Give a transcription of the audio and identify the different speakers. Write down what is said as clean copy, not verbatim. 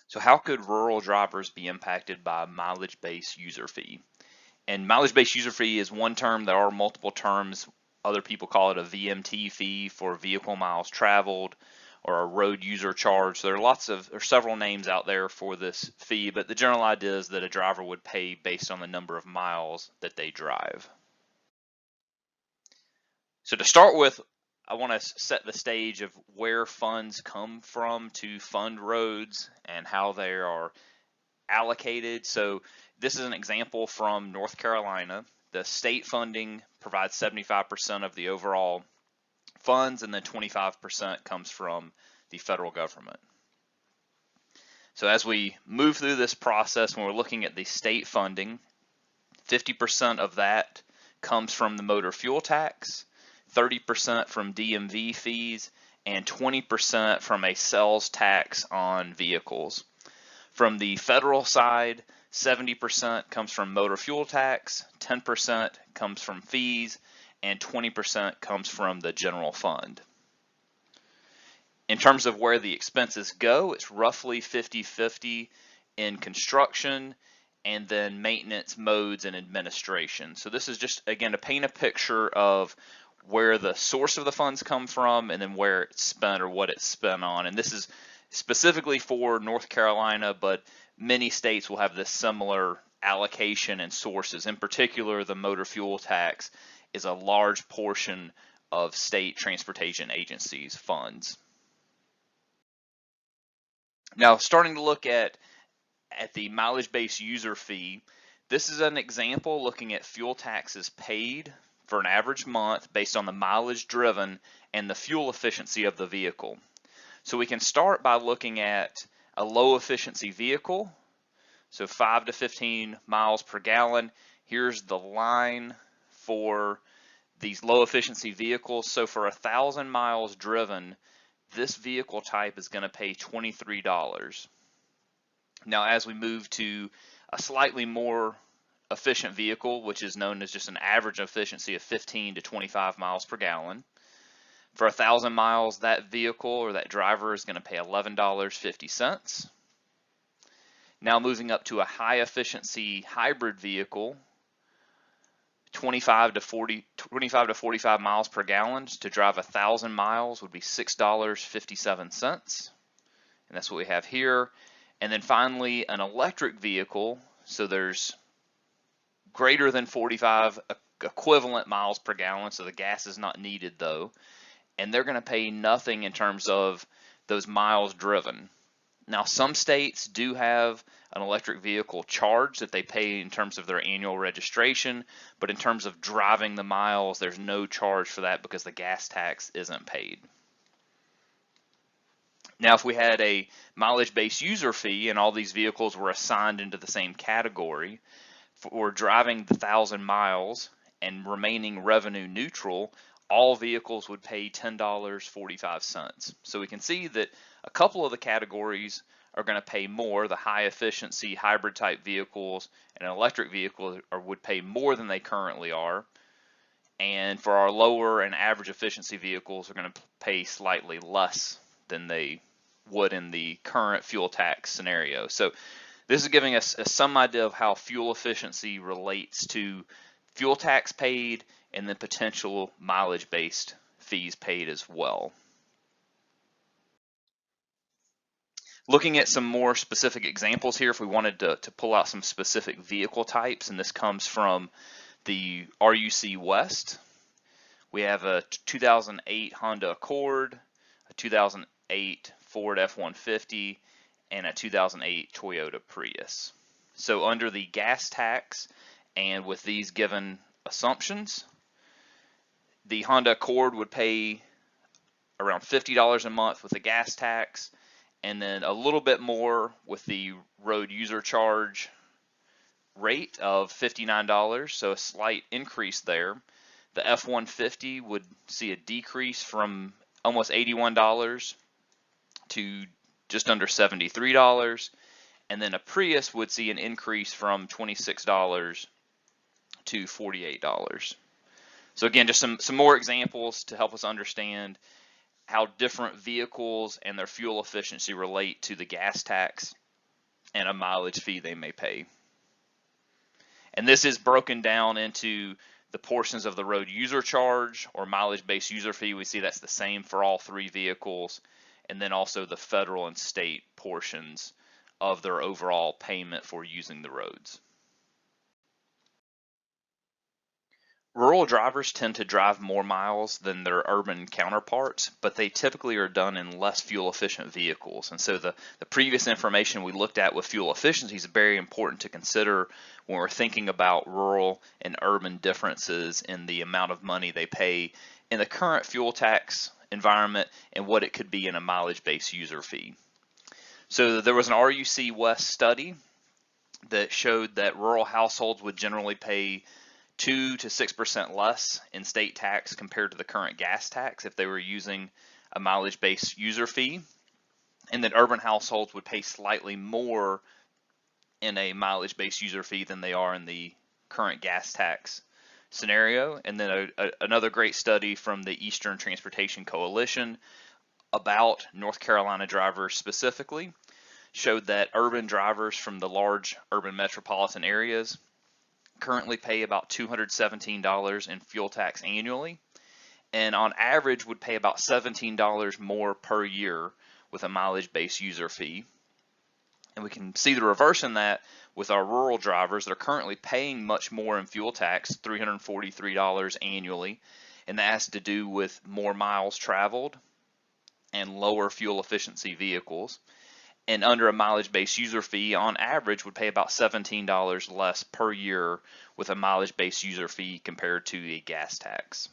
Speaker 1: So how could rural drivers be impacted by a mileage-based user fee? And mileage-based user fee is one term. There are multiple terms. Other people call it a VMT fee for vehicle miles traveled, or a road user charge. So there are several names out there for this fee, but the general idea is that a driver would pay based on the number of miles that they drive. So to start with, I want to set the stage of where funds come from to fund roads and how they are allocated. So this is an example from North Carolina. The state funding provides 75% of the overall funds, and then 25% comes from the federal government. So as we move through this process, when we're looking at the state funding, 50% of that comes from the motor fuel tax, 30% from DMV fees, and 20% from a sales tax on vehicles. From the federal side, 70% comes from motor fuel tax, 10% comes from fees, and 20% comes from the general fund. In terms of where the expenses go, it's roughly 50-50 in construction and then maintenance, modes, and administration. So this is just, again, to paint a picture of where the source of the funds come from and then where it's spent or what it's spent on. And this is specifically for North Carolina, but many states will have this similar allocation and sources. In particular, the motor fuel tax is a large portion of state transportation agencies' funds. Now, starting to look at the mileage-based user fee, this is an example looking at fuel taxes paid for an average month based on the mileage driven and the fuel efficiency of the vehicle. So we can start by looking at a low efficiency vehicle, so 5 to 15 miles per gallon. Here's the line for these low efficiency vehicles. So for 1,000 miles driven, this vehicle type is going to pay $23. Now, as we move to a slightly more efficient vehicle, which is known as just an average efficiency of 15 to 25 miles per gallon, for 1,000 miles, that vehicle or that driver is going to pay $11.50. Now moving up to a high efficiency hybrid vehicle, 25 to 45 miles per gallon to drive 1,000 miles would be $6.57, and that's what we have here. And then finally, an electric vehicle, so there's greater than 45 equivalent miles per gallon, so the gas is not needed though, and they're going to pay nothing in terms of those miles driven. Now, some states do have an electric vehicle charge that they pay in terms of their annual registration, but in terms of driving the miles, there's no charge for that because the gas tax isn't paid. Now, if we had a mileage-based user fee and all these vehicles were assigned into the same category, for driving the 1,000 miles and remaining revenue neutral, all vehicles would pay $10.45. So we can see that a couple of the categories are going to pay more. The high efficiency hybrid type vehicles and an electric vehicle would pay more than they currently are. And for our lower and average efficiency vehicles are going to pay slightly less than they would in the current fuel tax scenario. So this is giving us some idea of how fuel efficiency relates to fuel tax paid and then potential mileage-based fees paid as well. Looking at some more specific examples here, if we wanted to pull out some specific vehicle types, and this comes from the RUC West. We have a 2008 Honda Accord, a 2008 Ford F-150, and a 2008 Toyota Prius. So under the gas tax and with these given assumptions, the Honda Accord would pay around $50 a month with the gas tax, and then a little bit more with the road user charge rate of $59, so a slight increase there. The F-150 would see a decrease from almost $81 to just under $73, and then a Prius would see an increase from $26 to $48. So again, just some more examples to help us understand how different vehicles and their fuel efficiency relate to the gas tax and a mileage fee they may pay. And this is broken down into the portions of the road user charge or mileage-based user fee. We see that's the same for all three vehicles, and then also the federal and state portions of their overall payment for using the roads. Rural drivers tend to drive more miles than their urban counterparts, but they typically are done in less fuel efficient vehicles. And so the previous information we looked at with fuel efficiency is very important to consider when we're thinking about rural and urban differences in the amount of money they pay in the current fuel tax environment and what it could be in a mileage-based user fee. So there was an RUC West study that showed that rural households would generally pay 2 to 6% less in state tax compared to the current gas tax if they were using a mileage-based user fee, and that urban households would pay slightly more in a mileage-based user fee than they are in the current gas tax scenario. And then another great study from the Eastern Transportation Coalition about North Carolina drivers specifically showed that urban drivers from the large urban metropolitan areas currently pay about $217 in fuel tax annually, and on average would pay about $17 more per year with a mileage-based user fee. And we can see the reverse in that with our rural drivers that are currently paying much more in fuel tax, $343 annually, and that has to do with more miles traveled and lower fuel efficiency vehicles. And under a mileage-based user fee, on average, would pay about $17 less per year with a mileage-based user fee compared to a gas tax.